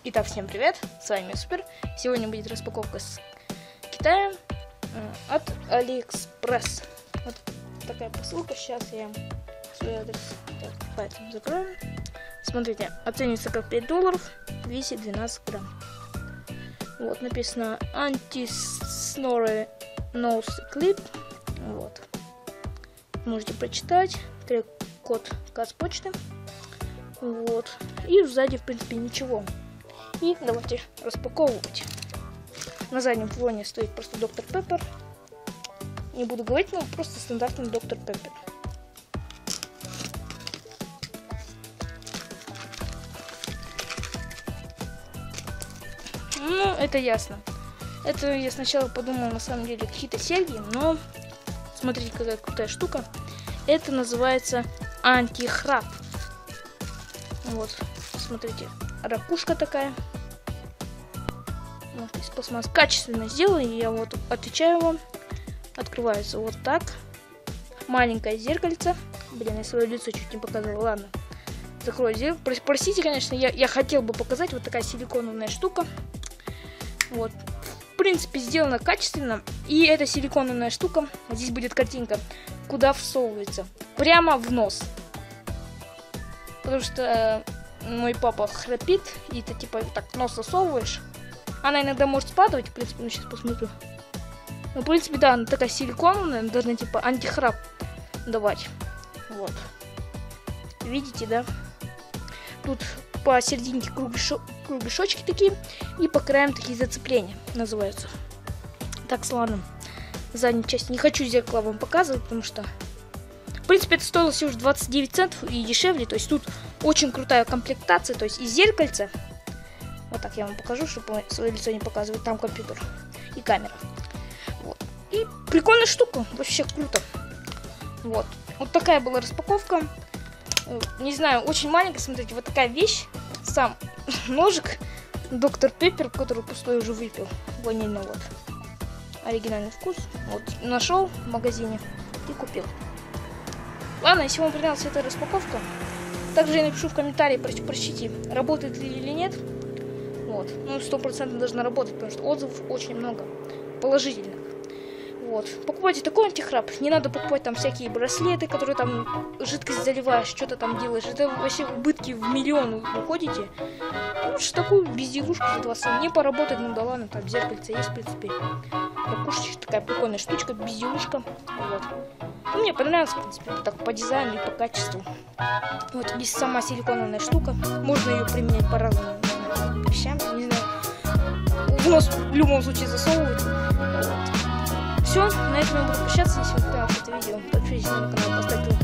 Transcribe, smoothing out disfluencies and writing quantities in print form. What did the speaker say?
Итак, всем привет, с вами Супер. Сегодня будет распаковка с Китая от Алиэкспресс. Вот такая посылка, сейчас я свой адрес пальцем закрою. Смотрите, оценивается как $5, весит 12 грамм. Вот, написано Anti-Snore Nose Clip. Вот. Можете прочитать. Код почты. Вот. И сзади, в принципе, ничего. И давайте распаковывать. На заднем фоне стоит просто Доктор Пеппер. Не буду говорить, но просто стандартный Доктор Пеппер. Ну, это ясно. Это я сначала подумал, на самом деле, какие-то серьги, но смотрите, какая крутая штука. Это называется антихрап. Вот, смотрите, ракушка такая. Вот, из пластмасс качественно сделано. Я вот отвечаю вам. Открывается вот так. Маленькое зеркальце. Блин, я свое лицо чуть не показала. Ладно, закрою зеркало. Простите, конечно, я хотел бы показать. Вот такая силиконовая штука. Вот. В принципе, сделано качественно. И эта силиконовая штука, здесь будет картинка, куда всовывается. Прямо в нос. Потому что мой папа храпит, и ты типа так нос засовываешь. Она иногда может спадать, в принципе, ну сейчас посмотрю. Ну, в принципе, да, она такая силиконовая, должна типа антихрап давать. Вот. Видите, да? Тут по серединке кругляшочки такие, и по краям такие зацепления называются. Так, ладно. Заднюю часть не хочу зеркало вам показывать, потому что в принципе это стоило всего 29 центов и дешевле. То есть тут очень крутая комплектация, то есть и зеркальце. Вот так я вам покажу, чтобы свое лицо не показывать. Там компьютер и камера. Вот. И прикольная штука, вообще круто. Вот. Вот такая была распаковка. Не знаю, очень маленькая, смотрите, вот такая вещь. Сам ножик Доктор Пеппер, который пустой уже выпил. Ванильный вот. Оригинальный вкус. Вот, нашел в магазине и купил. Ладно, если вам понравилась эта распаковка, также я напишу в комментарии, прочтите, работает ли или нет. Вот. Ну, 100% должна работать, потому что отзывов очень много положительных. Вот. Покупайте такой антихрап. Не надо покупать там всякие браслеты, которые там жидкость заливаешь, что-то там делаешь. Это вообще убытки в миллион уходите. Лучше такую безделушку за 20 не поработать, ну да ладно, там зеркальце есть, в принципе. Ракушечка, такая прикольная штучка, безделушка. Вот. Ну, мне понравилось, в принципе, так по дизайну и по качеству. Вот здесь сама силиконовая штука. Можно ее применять по разным вещам. Не знаю. В нос в любом случае засовывать. Вот. Все, на этом я буду прощаться. Если вам понравилось это видео, подпишитесь на мой канал, поставьте лайк.